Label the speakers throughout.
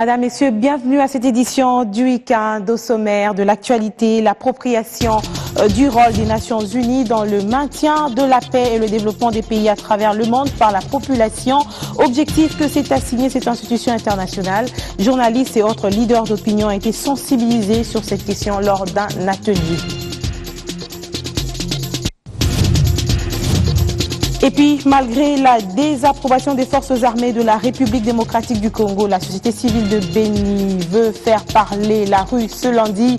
Speaker 1: Mesdames, Messieurs, bienvenue à cette édition du week-end au sommaire de l'actualité, l'appropriation du rôle des Nations Unies dans le maintien de la paix et le développement des pays à travers le monde par la population. Objectif que s'est assigné cette institution internationale. Journalistes et autres leaders d'opinion ont été sensibilisés sur cette question lors d'un atelier. Et puis, malgré la désapprobation des forces armées de la République démocratique du Congo, la société civile de Béni veut faire parler la rue ce lundi.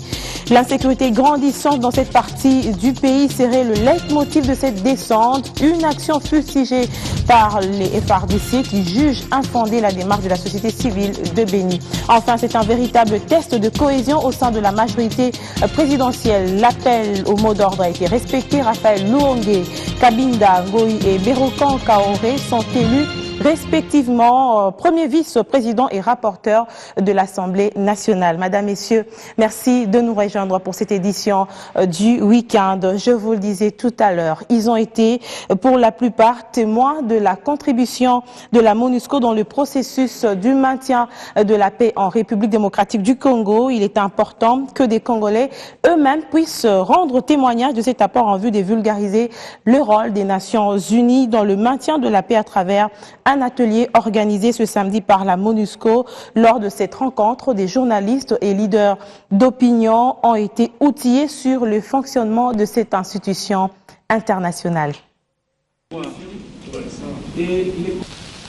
Speaker 1: L'insécurité grandissante dans cette partie du pays serait le leitmotiv de cette descente. Une action fustigée par les FARDC qui jugent infondée la démarche de la société civile de Béni. Enfin, c'est un véritable test de cohésion au sein de la majorité présidentielle. L'appel au mot d'ordre a été respecté. Raphaël Louongé, Kabinda Ngoï et Berokan Kaoré sont élus respectivement premier vice-président et rapporteur de l'Assemblée nationale. Mesdames, Messieurs, merci de nous rejoindre pour cette édition du week-end. Je vous le disais tout à l'heure, ils ont été pour la plupart témoins de la contribution de la MONUSCO dans le processus du maintien de la paix en République démocratique du Congo. Il est important que des Congolais eux-mêmes puissent rendre témoignage de cet apport en vue de vulgariser le rôle des Nations Unies dans le maintien de la paix à travers un atelier organisé ce samedi par la MONUSCO. Lors de cette rencontre, des journalistes et leaders d'opinion ont été outillés sur le fonctionnement de cette institution internationale.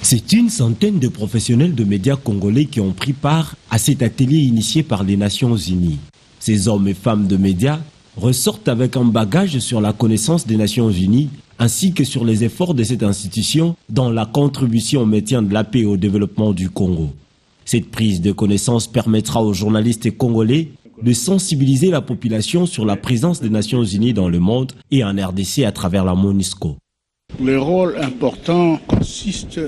Speaker 2: C'est une centaine de professionnels de médias congolais qui ont pris part à cet atelier initié par les Nations Unies. Ces hommes et femmes de médias ressortent avec un bagage sur la connaissance des Nations Unies ainsi que sur les efforts de cette institution dans la contribution au maintien de la paix et au développement du Congo. Cette prise de connaissance permettra aux journalistes congolais de sensibiliser la population sur la présence des Nations Unies dans le monde et en RDC à travers la MONUSCO.
Speaker 3: Le rôle important consiste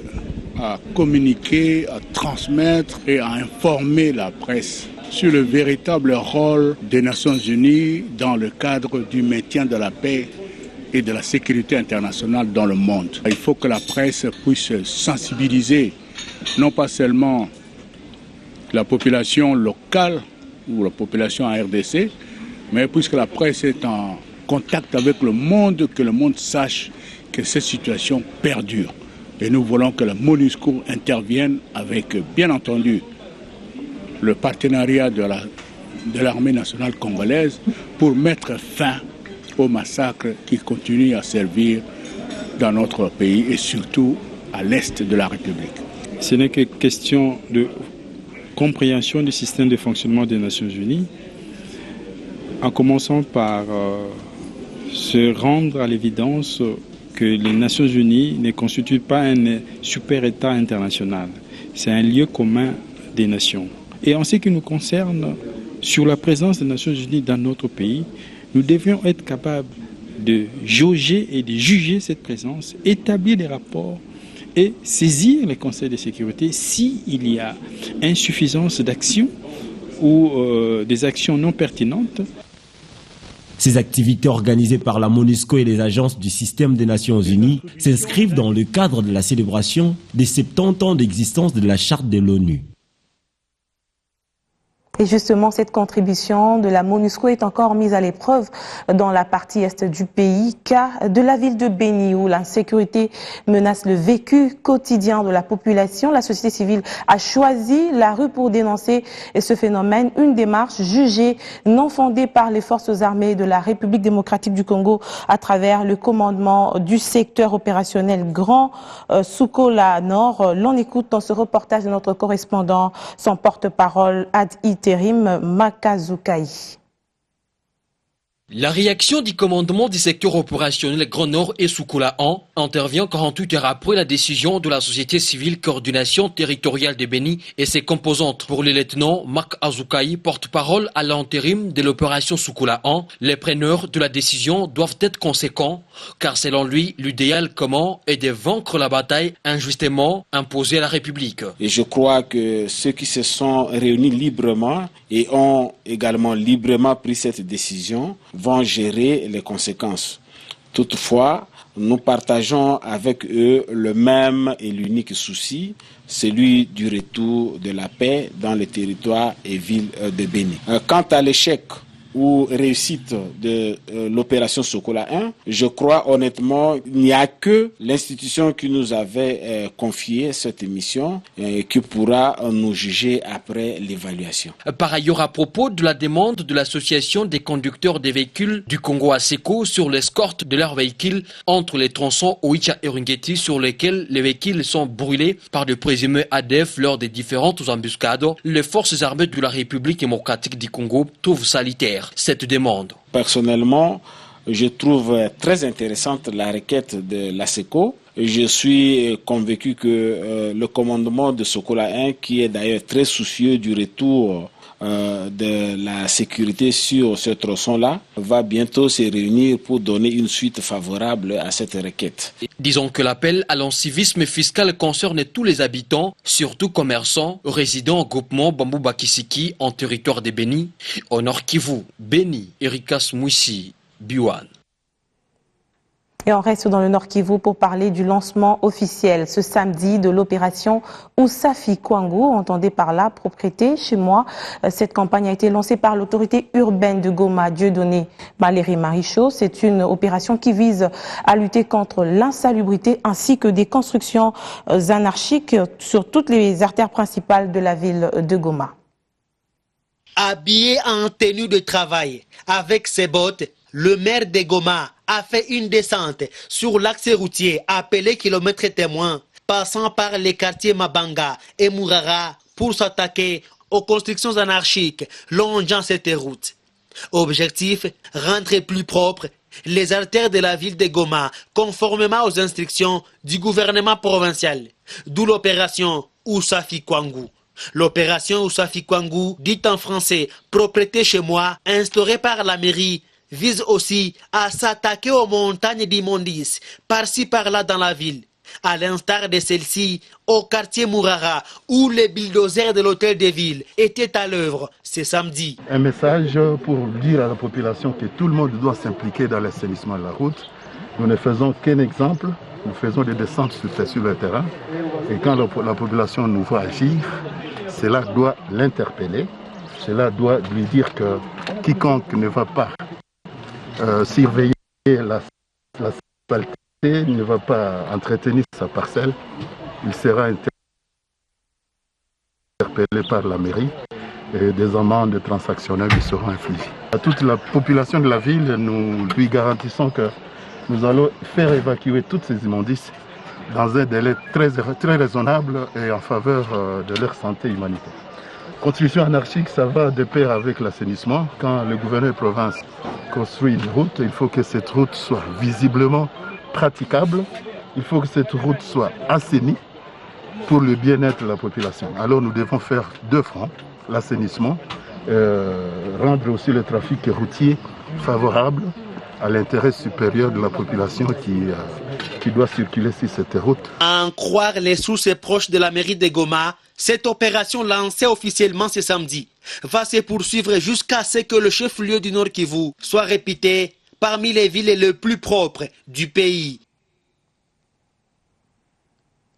Speaker 3: à communiquer, à transmettre et à informer la presse sur le véritable rôle des Nations Unies dans le cadre du maintien de la paix et de la sécurité internationale dans le monde. Il faut que la presse puisse sensibiliser non pas seulement la population locale ou la population en RDC, mais puisque la presse est en contact avec le monde, que le monde sache que cette situation perdure. Et nous voulons que la MONUSCO intervienne avec, bien entendu, le partenariat de l'armée nationale congolaise pour mettre fin au massacre qui continue à servir dans notre pays et surtout à l'est de la République.
Speaker 4: Ce n'est que question de compréhension du système de fonctionnement des Nations Unies, en commençant par se rendre à l'évidence que les Nations Unies ne constituent pas un super-État international. C'est un lieu commun des nations. Et en ce qui nous concerne, sur la présence des Nations Unies dans notre pays, nous devions être capables de jauger et de juger cette présence, établir des rapports et saisir les conseils de sécurité s'il y a insuffisance d'action ou des actions non pertinentes.
Speaker 2: Ces activités organisées par la MONUSCO et les agences du système des Nations Unies s'inscrivent dans le cadre de la célébration des 70 ans d'existence de la Charte de l'ONU.
Speaker 1: Et justement, cette contribution de la MONUSCO est encore mise à l'épreuve dans la partie est du pays, cas de la ville de Béni où l'insécurité menace le vécu quotidien de la population. La société civile a choisi la rue pour dénoncer ce phénomène, une démarche jugée non fondée par les forces armées de la République démocratique du Congo à travers le commandement du secteur opérationnel Grand Soukola Nord. L'on écoute dans ce reportage de notre correspondant, son porte-parole Ad Terim Makazoukaï.
Speaker 5: La réaction du commandement du secteur opérationnel Grand Nord et Soukola 1 intervient 48 heures après la décision de la société civile coordination territoriale de Béni et ses composantes. Pour le lieutenant Marc Azoukaï, porte-parole à l'intérim de l'opération Soukola 1, les preneurs de la décision doivent être conséquents car selon lui, l'idéal commun est de vaincre la bataille injustement imposée à la République.
Speaker 6: Et je crois que ceux qui se sont réunis librement et ont également librement pris cette décision vont gérer les conséquences. Toutefois, nous partageons avec eux le même et l'unique souci, celui du retour de la paix dans les territoires et villes de Béni. Quant à l'échec ou réussite de l'opération Sokola 1, je crois honnêtement il n'y a que l'institution qui nous avait confié cette mission qui pourra nous juger après l'évaluation.
Speaker 5: Par ailleurs, à propos de la demande de l'association des conducteurs des véhicules du Congo ASECO sur l'escorte de leurs véhicules entre les tronçons Oicha et Rungeti sur lesquels les véhicules sont brûlés par de présumés ADF lors des différentes embuscades, les forces armées de la République démocratique du Congo trouvent salutaire cette demande.
Speaker 6: Personnellement, je trouve très intéressante la requête de l'ASECO. Je suis convaincu que le commandement de Sokola 1, qui est d'ailleurs très soucieux du retour de la sécurité sur ce tronçon-là, va bientôt se réunir pour donner une suite favorable à cette requête.
Speaker 5: Disons que l'appel à l'incivisme fiscal concerne tous les habitants, surtout commerçants, résidant au groupement Bambou Bakisiki en territoire de Béni, au Nord Kivu, Béni, Erikas Mouissi, Biwan.
Speaker 1: Et on reste dans le Nord Kivu pour parler du lancement officiel ce samedi de l'opération Usafi Kwangu. Entendez par là, propriété chez moi. Cette campagne a été lancée par l'autorité urbaine de Goma, Dieudonné Valérie Marichaud. C'est une opération qui vise à lutter contre l'insalubrité ainsi que des constructions anarchiques sur toutes les artères principales de la ville de Goma.
Speaker 7: Habillé en tenue de travail, avec ses bottes, le maire de Goma a fait une descente sur l'axe routier appelé kilomètre témoin, passant par les quartiers Mabanga et Mourara pour s'attaquer aux constructions anarchiques longeant cette route. Objectif, rendre plus propres les artères de la ville de Goma, conformément aux instructions du gouvernement provincial, d'où l'opération Usafi Kwangu. L'opération Usafi Kwangu, dite en français « propreté chez moi », instaurée par la mairie, vise aussi à s'attaquer aux montagnes d'immondices, par-ci par-là dans la ville, à l'instar de celle-ci au quartier Mourara, où les bulldozers de l'hôtel de ville étaient à l'œuvre ce samedi.
Speaker 8: Un message pour dire à la population que tout le monde doit s'impliquer dans l'assainissement de la route. Nous ne faisons qu'un exemple, nous faisons des descentes sur le terrain, et quand la population nous voit agir, cela doit l'interpeller, cela doit lui dire que quiconque ne va pas surveiller la saleté, ne va pas entretenir sa parcelle, il sera interpellé par la mairie et des amendes transactionnelles lui seront infligées. À toute la population de la ville, nous lui garantissons que nous allons faire évacuer toutes ces immondices dans un délai très raisonnable et en faveur de leur santé humanitaire. Construction anarchique, ça va de pair avec l'assainissement. Quand le gouverneur de province construit une route, il faut que cette route soit visiblement praticable. Il faut que cette route soit assainie pour le bien-être de la population. Alors nous devons faire deux fronts, l'assainissement, rendre aussi le trafic routier favorable à l'intérêt supérieur de la population qui doit circuler sur cette route.
Speaker 7: À en croire les sources proches de la mairie de Goma, cette opération lancée officiellement ce samedi va se poursuivre jusqu'à ce que le chef-lieu du Nord Kivu soit réputé parmi les villes les plus propres du pays.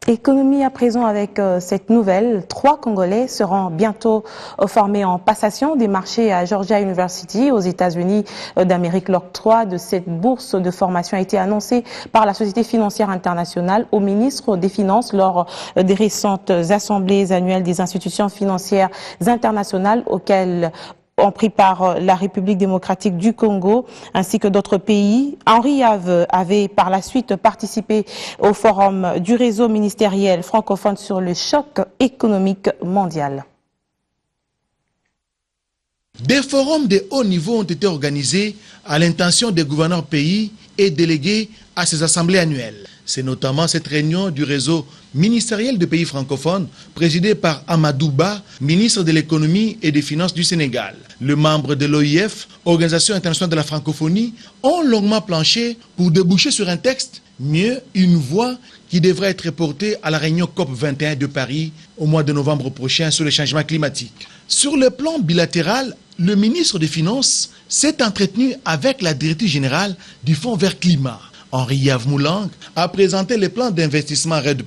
Speaker 1: Économie à présent avec cette nouvelle. 3 Congolais seront bientôt formés en passation des marchés à Georgia University aux États-Unis d'Amérique. L'octroi de cette bourse de formation a été annoncé par la Société financière internationale au ministre des Finances lors des récentes assemblées annuelles des institutions financières internationales auxquelles ont pris part la République démocratique du Congo ainsi que d'autres pays. Henri Have avait par la suite participé au forum du réseau ministériel francophone sur le choc économique mondial.
Speaker 9: Des forums de haut niveau ont été organisés à l'intention des gouverneurs pays et délégués à ces assemblées annuelles. C'est notamment cette réunion du réseau ministériel de pays francophones, présidé par Amadou Ba, ministre de l'économie et des finances du Sénégal. Les membres de l'OIF, Organisation internationale de la francophonie, ont longuement planché pour déboucher sur un texte, mieux une voix qui devrait être portée à la réunion COP21 de Paris au mois de novembre prochain sur le changement climatique. Sur le plan bilatéral, le ministre des Finances s'est entretenu avec la directrice générale du Fonds vert climat. Henri Yavmoulang a présenté les plans d'investissement RED+,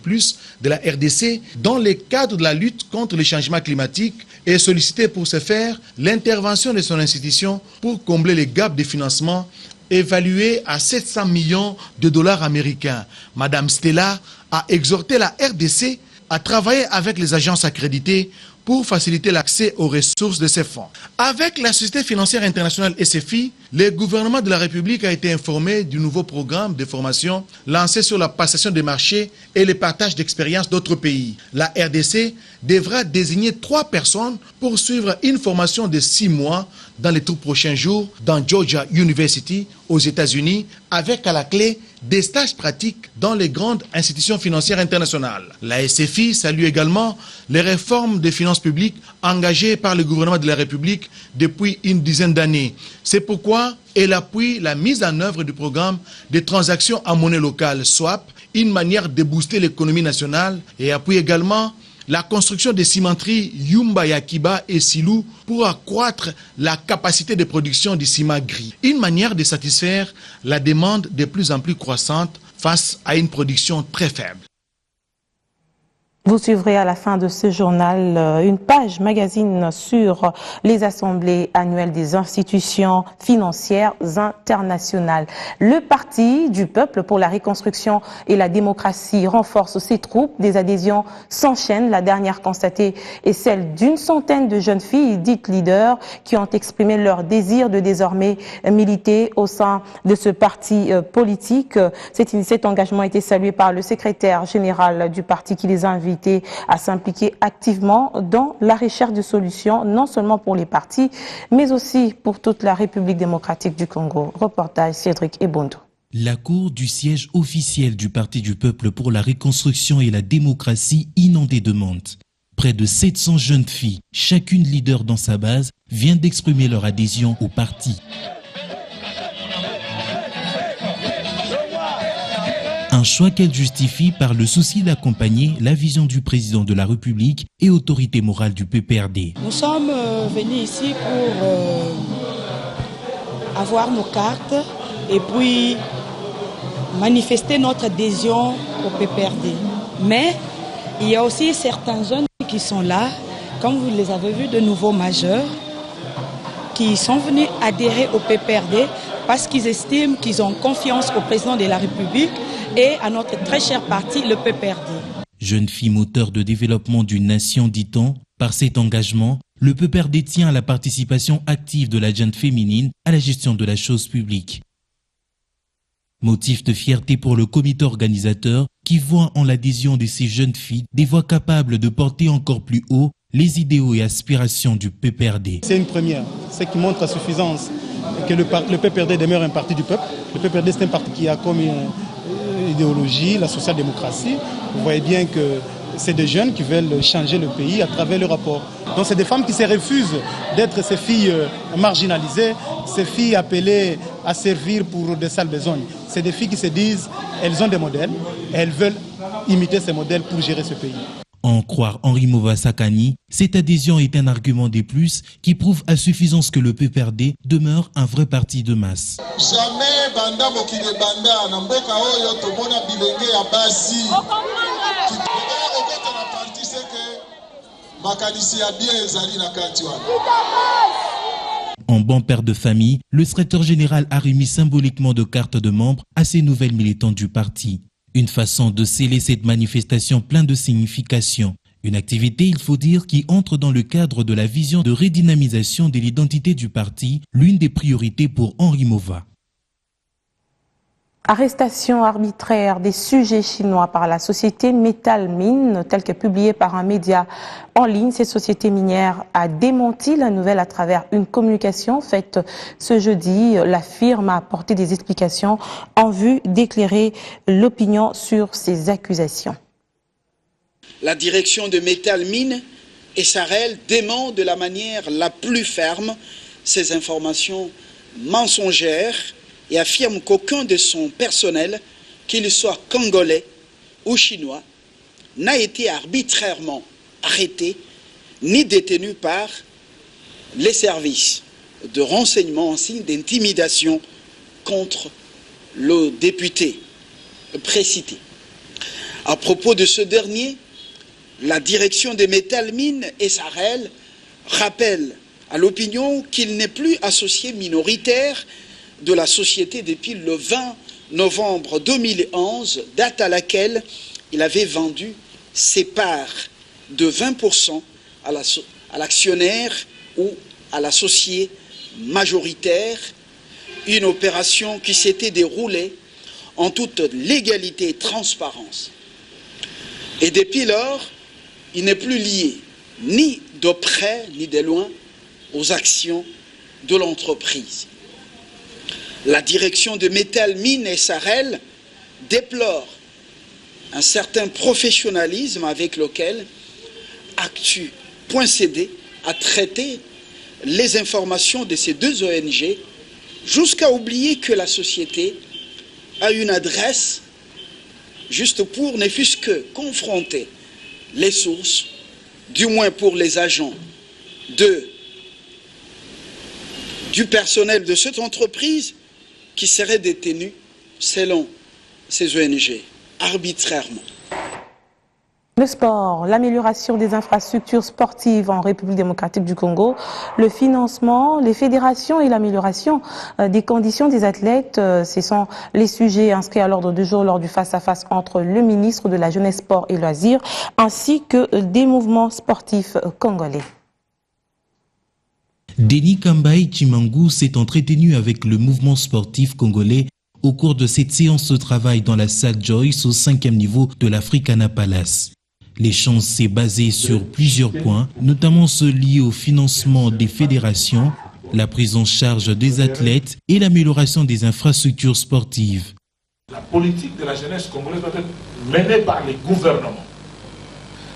Speaker 9: de la RDC dans le cadre de la lutte contre le changement climatique et sollicité pour ce faire l'intervention de son institution pour combler les gaps de financement évalué à 700 millions de dollars américains. Madame Stella a exhorté la RDC à travailler avec les agences accréditées pour faciliter l'accès aux ressources de ces fonds. Avec la Société financière internationale SFI, le gouvernement de la République a été informé du nouveau programme de formation lancé sur la passation des marchés et le partage d'expériences d'autres pays. La RDC devra désigner 3 personnes pour suivre une formation de 6 mois dans les tout prochains jours dans Georgia University aux États-Unis, avec à la clé des stages pratiques dans les grandes institutions financières internationales. La SFI salue également les réformes des finances publiques engagées par le gouvernement de la République depuis une dizaine d'années. C'est pourquoi elle appuie la mise en œuvre du programme de transactions en monnaie locale SWAP, une manière de booster l'économie nationale, et appuie également la construction des cimenteries Yumba Yakiba et Silou pour accroître la capacité de production du ciment gris. Une manière de satisfaire la demande de plus en plus croissante face à une production très faible.
Speaker 1: Vous suivrez à la fin de ce journal une page magazine sur les assemblées annuelles des institutions financières internationales. Le Parti du peuple pour la reconstruction et la démocratie renforce ses troupes. Des adhésions s'enchaînent. La dernière constatée est celle d'une centaine de jeunes filles dites leaders qui ont exprimé leur désir de désormais militer au sein de ce parti politique. Cet engagement a été salué par le secrétaire général du parti qui les a invités à s'impliquer activement dans la recherche de solutions, non seulement pour les partis, mais aussi pour toute la République démocratique du Congo. Reportage Cédric Ebondo.
Speaker 10: La cour du siège officiel du Parti du peuple pour la reconstruction et la démocratie inondée de monde. Près de 700 jeunes filles, chacune leader dans sa base, vient d'exprimer leur adhésion au parti. Un choix qu'elle justifie par le souci d'accompagner la vision du président de la République et autorité morale du PPRD.
Speaker 11: Nous sommes venus ici pour avoir nos cartes et puis manifester notre adhésion au PPRD. Mais il y a aussi certains jeunes qui sont là, comme vous les avez vus, de nouveaux majeurs, qui sont venus adhérer au PPRD parce qu'ils estiment qu'ils ont confiance au président de la République et à notre très cher parti, le PPRD.
Speaker 10: Jeune fille moteur de développement d'une nation, dit-on, par cet engagement, le PPRD tient à la participation active de la jeune féminine à la gestion de la chose publique. Motif de fierté pour le comité organisateur qui voit en l'adhésion de ces jeunes filles des voix capables de porter encore plus haut les idéaux et aspirations du PPRD.
Speaker 12: C'est une première, ce qui montre à suffisance que le PPRD demeure un parti du peuple. Le PPRD, c'est un parti qui a comme idéologie la social-démocratie. Vous voyez bien que c'est des jeunes qui veulent changer le pays à travers le rapport. Donc c'est des femmes qui se refusent d'être ces filles marginalisées, ces filles appelées à servir pour des sales besognes. C'est des filles qui se disent, elles ont des modèles, elles veulent imiter ces modèles pour gérer ce pays.
Speaker 10: En croire Henri Mova Sakani, cette adhésion est un argument des plus qui prouve à suffisance que le PPRD demeure un vrai parti de masse.
Speaker 13: Jamais banda mokile banda na mboka oyo tomona bilenge ya basi. Qui okota na parti c'est que makanisi ya bien ezali na kati wana.
Speaker 10: En bon père de famille, le secrétaire général a remis symboliquement de cartes de membres à ces nouvelles militantes du parti. Une façon de sceller cette manifestation pleine de signification. Une activité, il faut dire, qui entre dans le cadre de la vision de redynamisation de l'identité du parti, l'une des priorités pour Henri Mova.
Speaker 1: Arrestation arbitraire des sujets chinois par la société Metal Mine, telle que publiée par un média en ligne. Cette société minière a démenti la nouvelle à travers une communication faite ce jeudi. La firme a apporté des explications en vue d'éclairer l'opinion sur ces accusations.
Speaker 14: La direction de Metal Mine et Sarel dément de la manière la plus ferme ces informations mensongères et affirme qu'aucun de son personnel, qu'il soit congolais ou chinois, n'a été arbitrairement arrêté ni détenu par les services de renseignement en signe d'intimidation contre le député précité. À propos de ce dernier, la direction des métal mines et Sahel rappelle à l'opinion qu'il n'est plus associé minoritaire de la société depuis le 20 novembre 2011, date à laquelle il avait vendu ses parts de 20% à l'actionnaire ou à l'associé majoritaire, une opération qui s'était déroulée en toute légalité et transparence. Et depuis lors, il n'est plus lié ni de près ni de loin aux actions de l'entreprise. La direction de Métal Mines et Sahel déplore un certain professionnalisme avec lequel Actu.cd a traité les informations de ces deux ONG, jusqu'à oublier que la société a une adresse juste pour ne fût-ce que confronter les sources, du moins pour les agents du personnel de cette entreprise qui serait détenu selon ces ONG arbitrairement.
Speaker 1: Le sport, l'amélioration des infrastructures sportives en République démocratique du Congo, le financement, les fédérations et l'amélioration des conditions des athlètes, ce sont les sujets inscrits à l'ordre du jour lors du face-à-face entre le ministre de la Jeunesse, Sport et Loisirs ainsi que des mouvements sportifs congolais.
Speaker 10: Denis Kambaï Chimangu s'est entretenu avec le mouvement sportif congolais au cours de cette séance de travail dans la salle Joyce au 5e niveau de l'Africana Palace. L'échange s'est basé sur plusieurs points, notamment ceux liés au financement des fédérations, la prise en charge des athlètes et l'amélioration des infrastructures sportives.
Speaker 15: La politique de la jeunesse congolaise doit être menée par les gouvernements.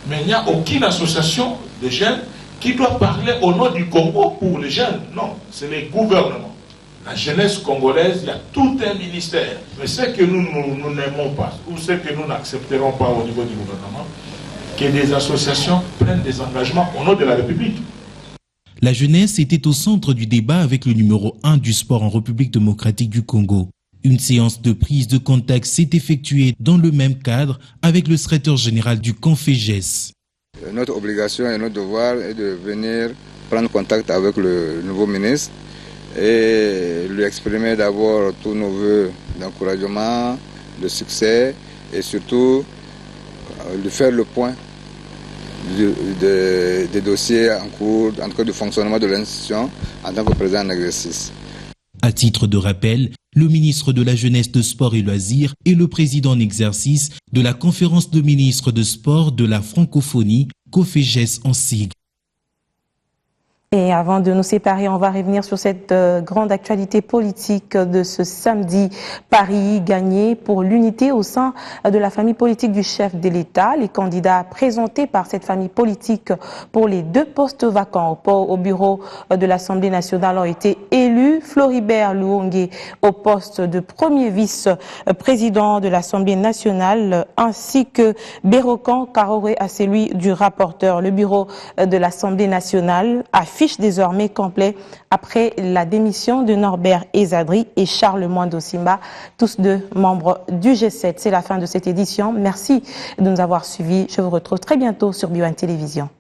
Speaker 15: Mais il n'y a aucune association de jeunes qui doit parler au nom du Congo pour les jeunes. Non, c'est les gouvernements. La jeunesse congolaise, il y a tout un ministère. Mais ce que nous n'aimons pas, ou ce que nous n'accepterons pas au niveau du gouvernement, que des associations prennent des engagements au nom de la République.
Speaker 10: La jeunesse était au centre du débat avec le numéro 1 du sport en République démocratique du Congo. Une séance de prise de contact s'est effectuée dans le même cadre avec le secrétaire général du CONFEJES.
Speaker 16: Notre obligation et notre devoir est de venir prendre contact avec le nouveau ministre et lui exprimer d'abord tous nos vœux d'encouragement, de succès et surtout de faire le point des dossiers en cours, en tout cas du fonctionnement de l'institution en tant que président en exercice.
Speaker 10: À titre de rappel, le ministre de la Jeunesse, de Sport et Loisirs est le président en exercice de la conférence de ministres de sport de la francophonie, CONFEJES en sigle.
Speaker 1: Et avant de nous séparer, on va revenir sur cette grande actualité politique de ce samedi. Paris gagné pour l'unité au sein de la famille politique du chef de l'État. Les candidats présentés par cette famille politique pour les 2 postes vacants au bureau de l'Assemblée nationale ont été élus. Floribert Luonge au poste de premier vice-président de l'Assemblée nationale ainsi que Bérokan Karoré à celui du rapporteur. Le bureau de l'Assemblée nationale affiche désormais complet après la démission de Norbert Ezadri et Charles Mwando Simba, tous 2 membres du G7. C'est la fin de cette édition. Merci de nous avoir suivis. Je vous retrouve très bientôt sur BioOne Télévision.